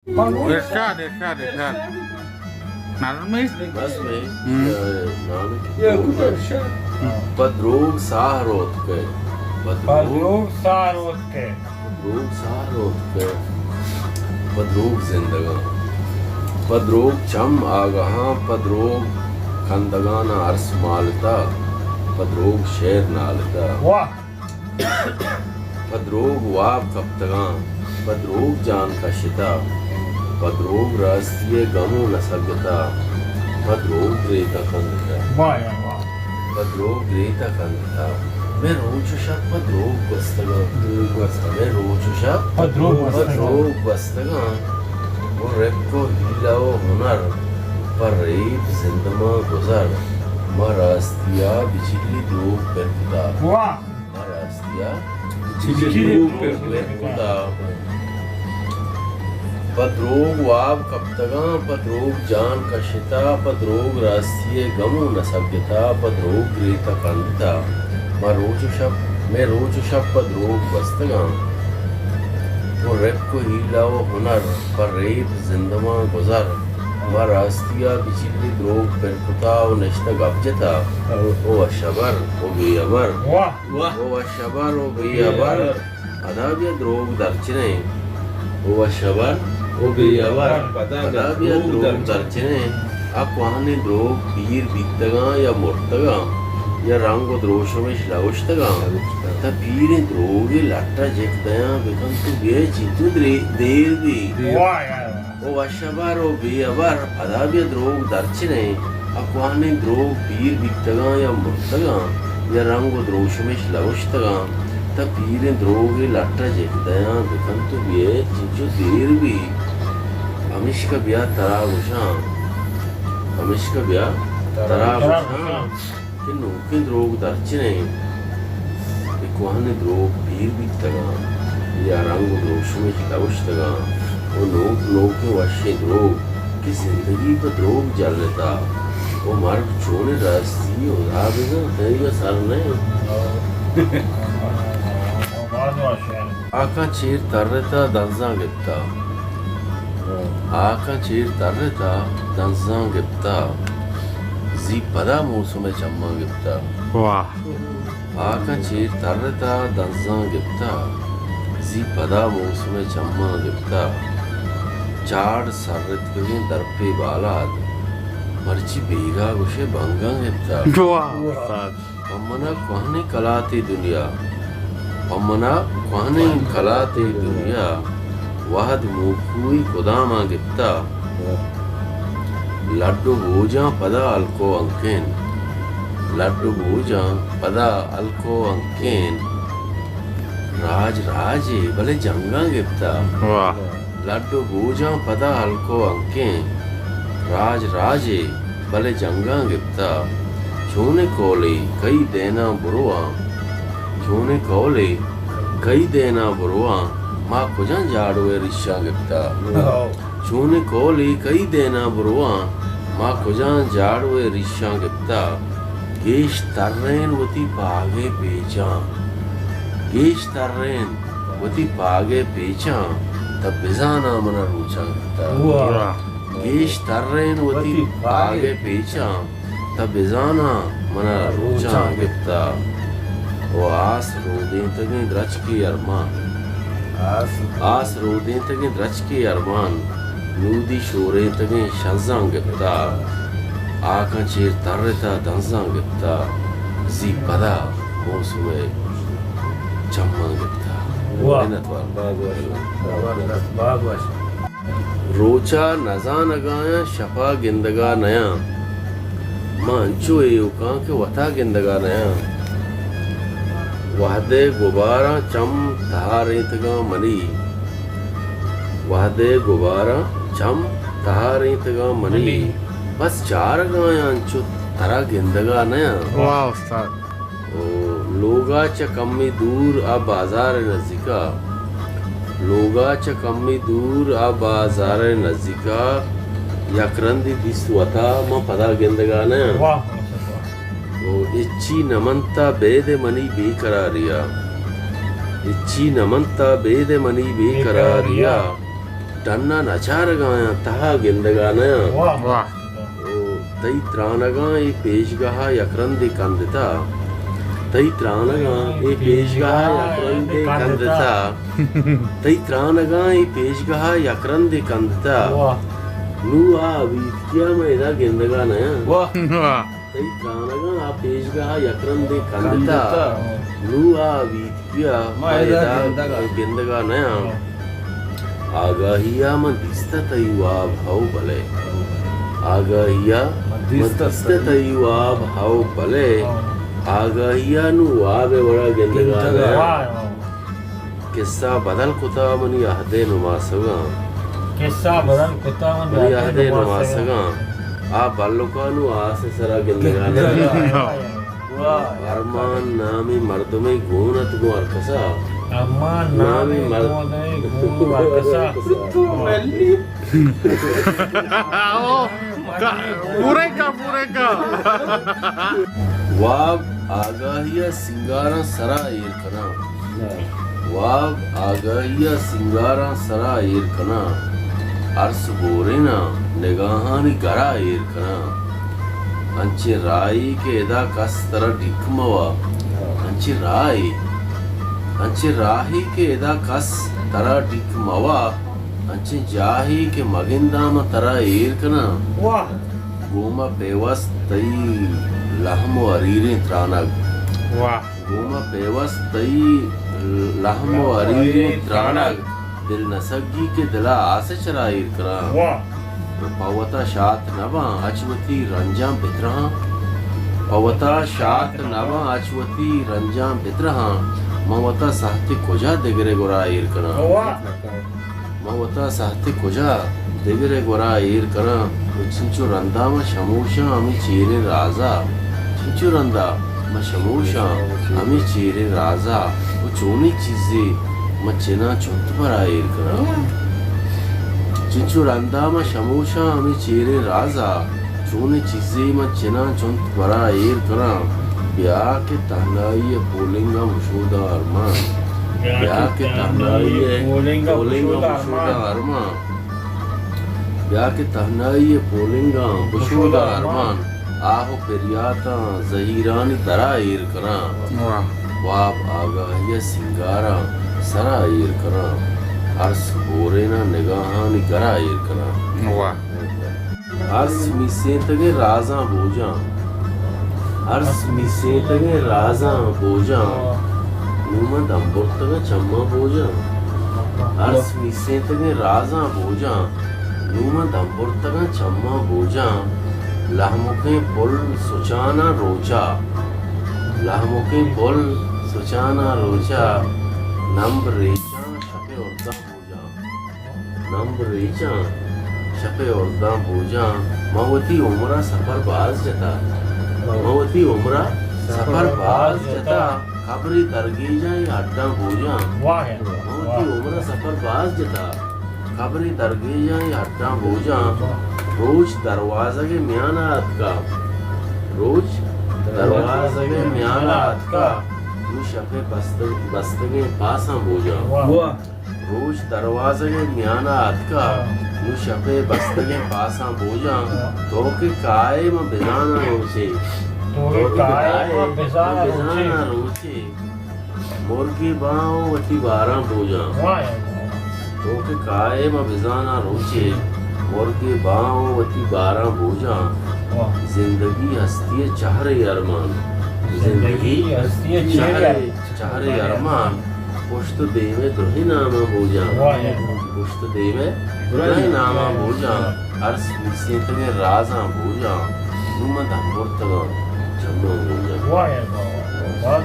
इरशाद इरशाद इरशाद नज़म में पदरोग सारोत के पदरोग जिंदगा पदरोग चम आगहां पदरोग खंदगाना अरस मालता पदरोग शेर नालता पदरोग वाब कप्तगा पदरोग जान का शिता पदरोग रास्तिये गमो न सकता पदरोग रेता खंदता पदरोग रेता खंदता मैं रोज शब पदरोग बस्तगा मैं रोज शब पदरोग बस्तगा वो रब को हीला व हुनर पर रेत जिंदमा गुजर मरास्तिया बिजली द्रोग पर खुदा मरास्तिया बिजली द्रोग पर खुदा पदरोग वाब कप्तगा पदरोग जान का शिता पदरोग रास्तिये गमो न सकता पदरोग रेता कंदता मैं रोज शब पदरोग बस्तगा वो रब को हीला व हुनर पर रेत जिंदमा गुजर मरास्तिया बिजली द्रोग पर खुदा व नश्ता गबजता ओ शबर ओ बेअबर ओ शबर ओ बेअबर अदाबिया द्रोग दर्चने ओ शबर ओ बेअबर अदाबिया द्रोग दर्चने अक्वाने द्रोग पीर बिकतगा या मुर्तगा या रंग द्रोशमेश लाउश्तगा ता पीर द्रोग लट्टा जेकदया बिकम तू गे चितु देर दी ओ वशबर ओ बेअबर अदाबिया द्रोग दर्चने अक्वाने द्रोग पीर बिकतगा या मुर्तगा या रंग द्रोशमेश लाउश्तगा ता पीर द्रोग लट्टा जेकदया बिकम तू गे चितु देर भी अमिश्क बिया तरागुशा अमिश्क बिया तरागुशा कि नूके द्रोग दर्चने इक्वाने द्रोग पीर बिकतगा या रंग द्रोशमेश लाउश्तगा वो लोग के वशे द्रोग की जिंदगी पर द्रोग जल लेता वो मर्ग छोड़े रास्ती उड़ा देगा तेरी सर नहीं आका चीर तरता दंजा गिप्ता आका चीर तरता दंजा गिप्ता जी पदा मौसम चम्मा गिप्ता आका चीर तरता दंजा गिप्ता जी पदा मौसम चम्मा गिप्ता चार सर्रत के दरपे बालाद मर्ची बेगा गुशे बंगा गिप्ता अम्मना कहने कलाते दुनिया अम्मना कहने कलाते दुनिया वाहद मुकुई कुदामा गिप्ता लड्डू भूजा पदा अलको अंकेन लड्डू भूजा पदा अलको अंकेन राज राजे भले जंगा गिप्ता लड्डू भूजा पदा अलको अंकेन राज राजे भले जंगा गिप्ता छोने कोले कई देना बुरुआ छोने कोले कई देना बुरुआ माँ कुजन जाड़ुए रिश्ता गिप्ता छोने कोले कई देना बुरुआ माँ कुजन जाड़ुए रिश्ता गिप्ता गेश तररेन वती पागे पेचा गेश तररेन वती पागे पेचा तब बिजाना मना रूचा गिप्ता गेश तररेन वती पागे पेचा तब बिजाना मना रूचा गिप्ता वो आस रोदें तगे द्रच की अरमान आस रोदें तगे द्रच की अरमान नूदी शोरे तगे शज़ां गिप्ता आका चेर तरता दंजां गिप्ता जी पदा मौसुमे चम्मा गिप्ता रोचा नजा नगाया शफा गिंदगा नया मांचो एयुका के वथा गिंदगा नया वहदे गुबारा चम तहारेतगा मनी वहदे गुबारा चम तहारेतगा मनी बस चार गायांचु तरा गिंदगा नया वाह उस्ताद लोगा च कम्मी दूर आ बाजार नज़दीका लोगा च कम्मी दूर आ बाजार नज़दीका यकरंदी दिस वता म पदा गिंदगा नया वो इच्ची नमंता बेदे मनी बेकरारिया इच्ची नमंता बेदे मनी बेकरारिया टन्ना नचार गाया तहा गिंदगाना वाह वाह तई त्राणगा ए पेशगहा यकरंदे कंदता तई त्राणगा ए पेशगहा यकरंदे कंदता तई त्राणगा ए पेशगहा यकरंदे कंदता वाह नुआ वीत्या मैदा गिंदगाना वाह वाह तई त्राणगा आ पेशगहा यकरंदे कंदता नुआ वीत्या मैदा गिंदगाना आगाहिया मदिस्त तैवा भाव बले आगाहिया मदिस्त तैवा भाव बले आगाहिया नु वाबे बड़ा गिंदगाना वाह किस्सा बदल कुता मनी अहदे नुमासगा किस्सा बदल कुत्ता मनी अहदे नुमासगा आ बल्लुकानु आसे सरा गिंदगाना वाह अरमान नामी मर्दमे गुणत गो अरकसा अम्मा नामी मर्दमे गु वाकसा पूरे का वाब आगाहिया सिंगारा सरा एरकना वाब आगाहिया सिंगारा सरा एरकना अर्स बोरेना निगाहानी गरा एरकना अंचे राई के एदा कस तरह ढिकमवा अंचे राही के एदा कस तरह ढिकमवा अंचे जाही के मगिंदाम तरह एरकना वाह गोमा पेवस तई लहमो अरीरे त्रानग वाह गोमा पेवस तई लहमो अरीरे त्रानग दिल नसगी के दिला आसे चराई करा वाह पवता शात नवा अचवती रंजाम बितरहा पवता शात नवा अचवती रंजाम बितरहा मवता साहती कोजा दिगरे गोरा ईर करा वाह मवता साहती कोजा दिगरे गोरा ईर करा चिंचू रंदा म शमूशा अमी चीरे राजा चिंचू रंदा म शमूशा अमी चीरे राजा वो चोनी चीजें म चिना चुंत पर आयर करा चिंचू रंदा म शमूशा अमी चीरे राजा चोनी चीजें म चिना चुंत पर आयर करा ब्याह के तहनाई बोलेंगा मुशोदा अरमान ब्याह के तहनाई बोलेंगा मुशोदा अरमान ब्याह के तहनाई बोलेंगा मुशोदा अरमान आहो पेरियाता जहीरानी तरा ईर करा वाह वाब आगाहिया सिंगारा सरा ईर करा अर्स बोरेना निगाहानी गरा ईर करा वाह अर्स मिसेतगे राजा बोजा अर्स मिसेतगे राजा बोजा नुमा दंबोर्तगा चम्मा बोजा अर्स मिसेतगे राजा बोजा नुमा दंबोर्तगा चम्मा बोजा लहमुके पुल सुचाना रोचा लहमुके पुल सुचाना रोचा नंब रेचा शपे उर्दा बोजा नंब रेचा शपे उर्दा बोजा मवती उमरा सफर बाज जता मवती उमरा सफर बाज जता खबरी दरगीजा या अड्डा बोजा वाह मवती उमरा सफर बाज जता खबरी दरगीजा या अड्डा बोजा रोज दरवाजा के म्याना अतका रोज दरवाजा के म्याना अतका यू शफे बस्तगे पासा बोजा वाह रोज दरवाजा के म्याना अतका यू शफे बस्तगे पासा बोजा तो के काय म बिजाना रोचे तो काय में बेजाना रोचे मुर्गी बाओ वती 12 बोजा वाह तो के काय म बिजाना रोचे मुर्गे बाओ वती 12 बोझा वाह जिंदगी हस्ती चाहरे अरमान जिंदगी हस्ती चाहरे अरमान पुष्ट देवे दुहि नामा बोझा वाह पुष्ट देवे दुहि नामा बोझा अर्स मिसेत में राजा बोझा नुमा दंबोर्तगा जम्मो बोझा वाह